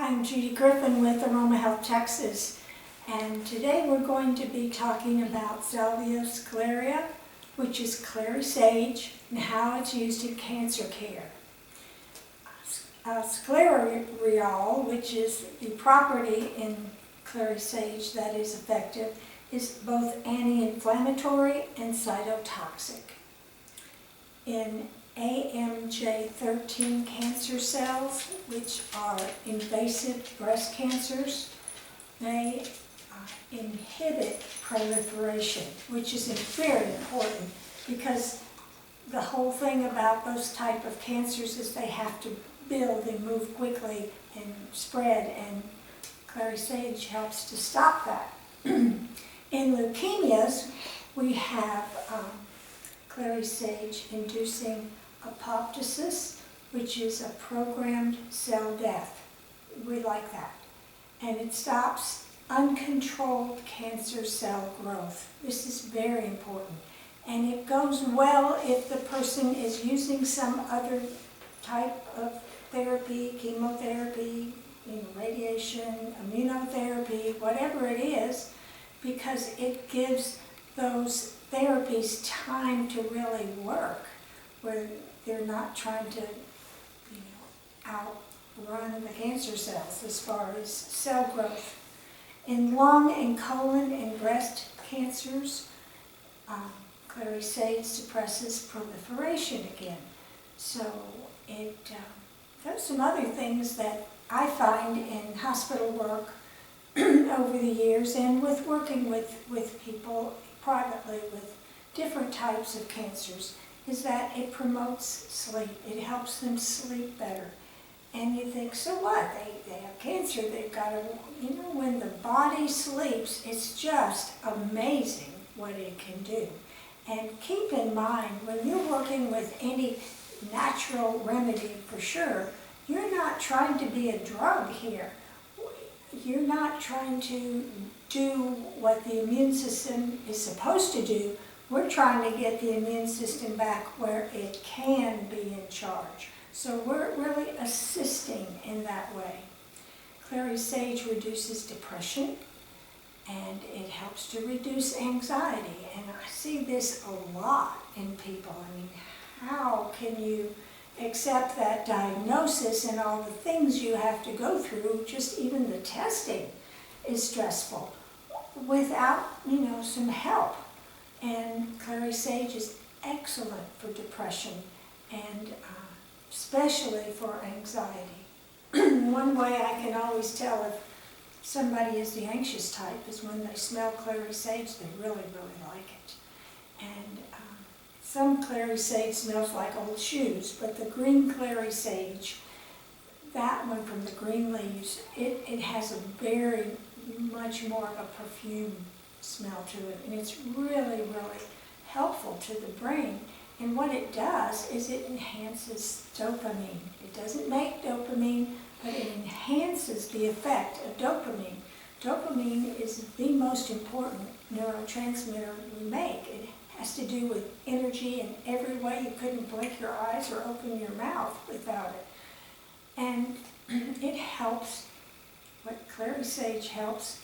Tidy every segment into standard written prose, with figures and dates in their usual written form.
I'm Judy Griffin with Aroma Health Texas, and today we're going to be talking about Salvia sclarea, which is clary sage, and how it's used in cancer care. Sclarea, which is the property in clary sage that is effective, is both anti-inflammatory and cytotoxic. In AMJ13 cancer cells, which are invasive breast cancers, they inhibit proliferation, which is very important because the whole thing about those type of cancers is they have to build and move quickly and spread, and clary sage helps to stop that. In leukemias, we have clary sage inducing apoptosis, which is a programmed cell death. We like that. And it stops uncontrolled cancer cell growth. This is very important. And it goes well if the person is using some other type of therapy, chemotherapy, radiation, immunotherapy, whatever it is, because it gives those therapies time to really work, where they're not trying to outrun the cancer cells as far as cell growth. In lung and colon and breast cancers, clary sage suppresses proliferation again. So it does some other things that I find in hospital work over the years, and with working with people privately with different types of cancers, is that it promotes sleep. It helps them sleep better. And you think, so what? They have cancer, they've got to, when the body sleeps, it's just amazing what it can do. And keep in mind, when you're working with any natural remedy, for sure, you're not trying to be a drug here. You're not trying to do what the immune system is supposed to do. We're trying to get the immune system back where it can be in charge. So we're really assisting in that way. Clary sage reduces depression, and it helps to reduce anxiety. And I see this a lot in people. I mean, how can you accept that diagnosis and all the things you have to go through, just even the testing is stressful, without, some help. And clary sage is excellent for depression and especially for anxiety. One way I can always tell if somebody is the anxious type is when they smell clary sage, they really, really like it. And some clary sage smells like old shoes, but the green clary sage, that one from the green leaves, it has a very much more of a perfume smell to it, and it's really, really helpful to the brain. And what it does is it enhances dopamine. It doesn't make dopamine, but it enhances the effect of dopamine. Dopamine is the most important neurotransmitter we make. It has to do with energy in every way. You couldn't blink your eyes or open your mouth without it. And it helps, what clary sage helps,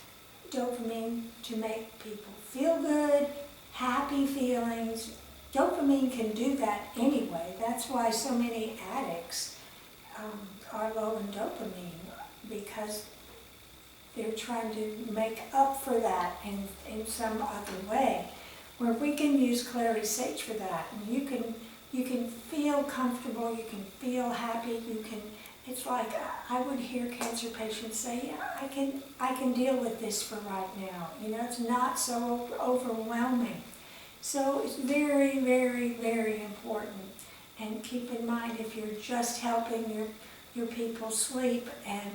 dopamine to make people feel good, happy feelings. Dopamine can do that anyway. That's why so many addicts are low in dopamine, because they're trying to make up for that in some other way. Where we can use clary sage for that, and you can feel comfortable, you can feel happy, it's like I would hear cancer patients say, yeah, I can deal with this for right now. It's not so overwhelming. So it's very, very, very important. And keep in mind, if you're just helping your people sleep and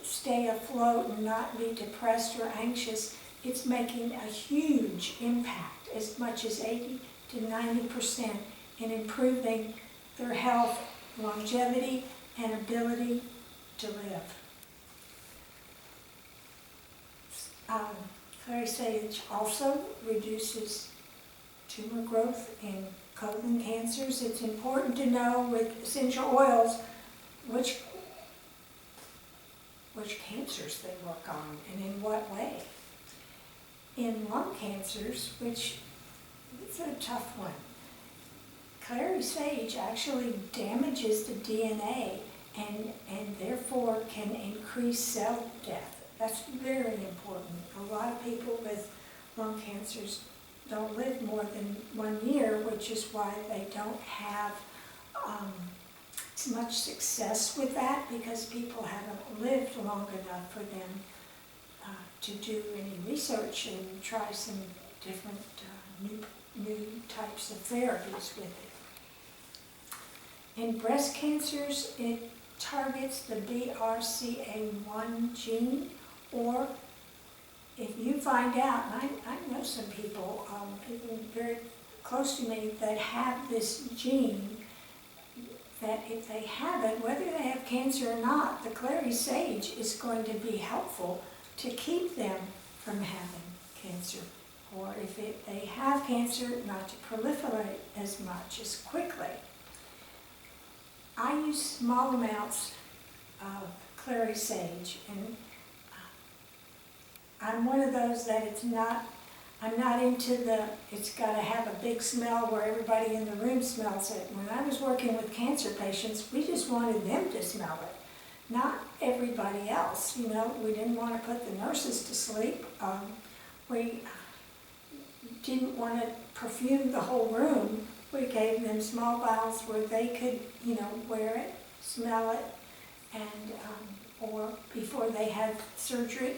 stay afloat and not be depressed or anxious, it's making a huge impact, as much as 80 to 90% in improving their health, longevity, and ability to live. Clary sage also reduces tumor growth in colon cancers. It's important to know with essential oils which which cancers they work on and in what way. In lung cancers, which is a tough one, Clary sage actually damages the DNA and therefore can increase cell death. That's very important. A lot of people with lung cancers don't live more than 1 year, which is why they don't have much success with that, because people haven't lived long enough for them to do any research and try some different new types of therapies with it. In breast cancers, it targets the BRCA1 gene, or if you find out, and I know some people, people very close to me that have this gene, that if they have it, whether they have cancer or not, the Clary sage is going to be helpful to keep them from having cancer. Or if they have cancer, not to proliferate as much, as quickly. I use small amounts of Clary sage, and I'm one of those that I'm not into it's got to have a big smell where everybody in the room smells it. When I was working with cancer patients, we just wanted them to smell it, not everybody else. We didn't want to put the nurses to sleep. We didn't want to perfume the whole room. We gave them small vials where they could, wear it, smell it, and or before they had surgery.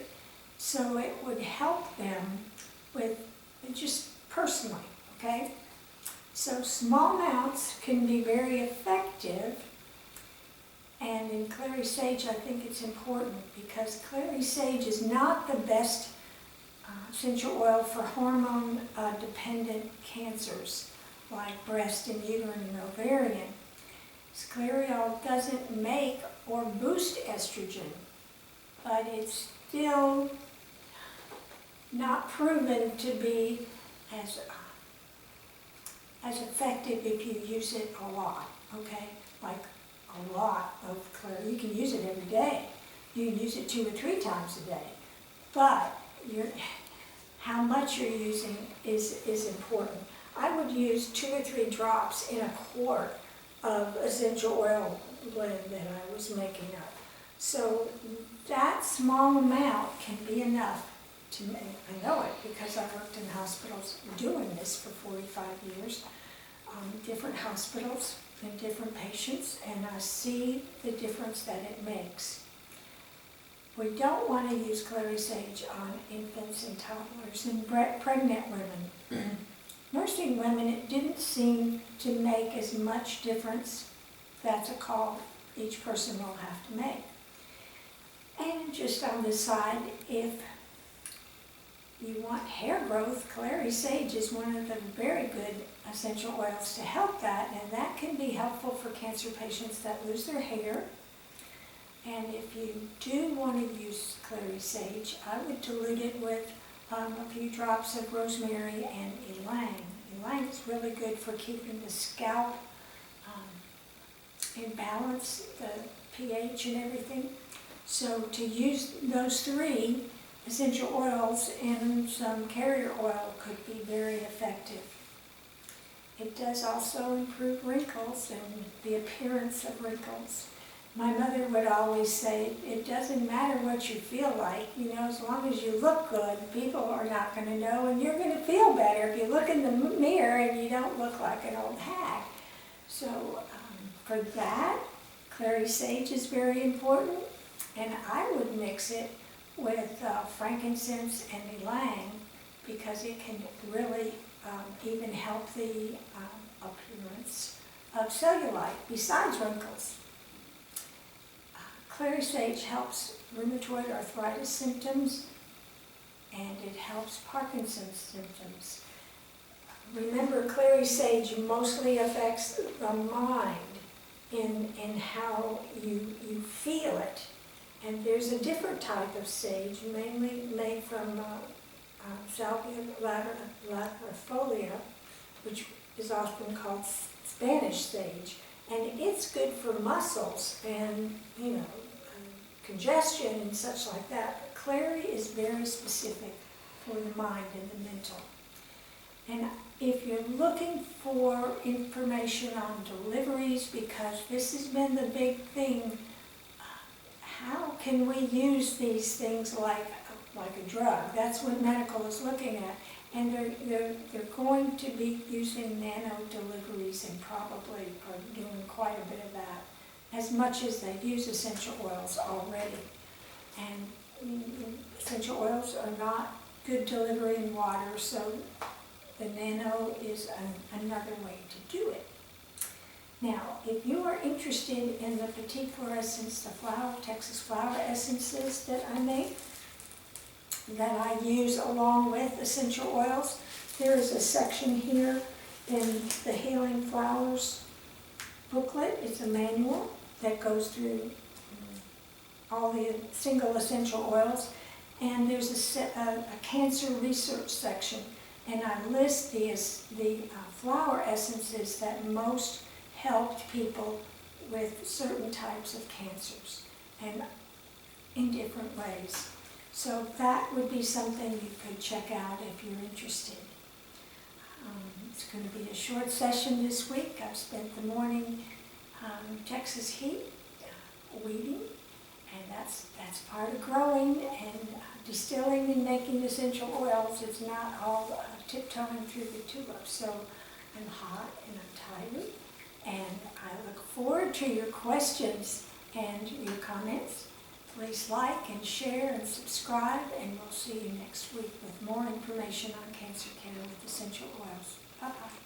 So it would help them with just personally, okay? So small amounts can be very effective, and in Clary sage I think it's important because Clary sage is not the best essential oil for hormone-dependent cancers like breast and uterine and ovarian. Sclarea doesn't make or boost estrogen, but it's still not proven to be as effective if you use it a lot, okay? Like a lot of Clary. You can use it every day. You can use it 2 or 3 times a day. But how much you're using is important. I would use 2 or 3 drops in a quart of essential oil blend that I was making up. So that small amount can be enough to make. I know it because I worked in hospitals doing this for 45 years, different hospitals and different patients, and I see the difference that it makes. We don't want to use Clary sage on infants and toddlers and pregnant women. Nursing women, it didn't seem to make as much difference. That's a call each person will have to make. And just on the side, if you want hair growth, Clary sage is one of the very good essential oils to help that, and that can be helpful for cancer patients that lose their hair. And if you do want to use Clary sage, I would dilute it with a few drops of rosemary and ylang. Ylang is really good for keeping the scalp in balance, the pH and everything. So to use those 3 essential oils and some carrier oil could be very effective. It does also improve wrinkles and the appearance of wrinkles. My mother would always say, it doesn't matter what you feel like, as long as you look good, people are not going to know, and you're going to feel better if you look in the mirror and you don't look like an old hag. So for that, Clary sage is very important, and I would mix it with frankincense and ylang because it can really even help the appearance of cellulite besides wrinkles. Clary sage helps rheumatoid arthritis symptoms, and it helps Parkinson's symptoms. Remember, Clary sage mostly affects the mind in how you feel it. And there's a different type of sage, mainly made from Salvia latifolia, which is often called Spanish sage. And it's good for muscles and, congestion and such like that. But Clary is very specific for the mind and the mental. And if you're looking for information on deliveries, because this has been the big thing, how can we use these things like a drug? That's what medical is looking at. And they're going to be using nano deliveries and probably are doing quite a bit of that, as much as they use essential oils already. And essential oils are not good delivery in water, so the nano is another way to do it. Now, if you are interested in the Petite Fluorescence, the Texas flower essences that I make, that I use along with essential oils, there is a section here in the Healing Flowers booklet. It's a manual that goes through all the single essential oils, and there's a cancer research section, and I list the flower essences that most helped people with certain types of cancers, and in different ways. So that would be something you could check out if you're interested. It's going to be a short session this week. I've spent the morning Texas heat, weeding, and that's part of growing and distilling and making essential oils. It's not all tiptoeing through the tulips. So I'm hot and I'm tired, and I look forward to your questions and your comments. Please like and share and subscribe, and we'll see you next week with more information on cancer care with essential oils. Bye-bye.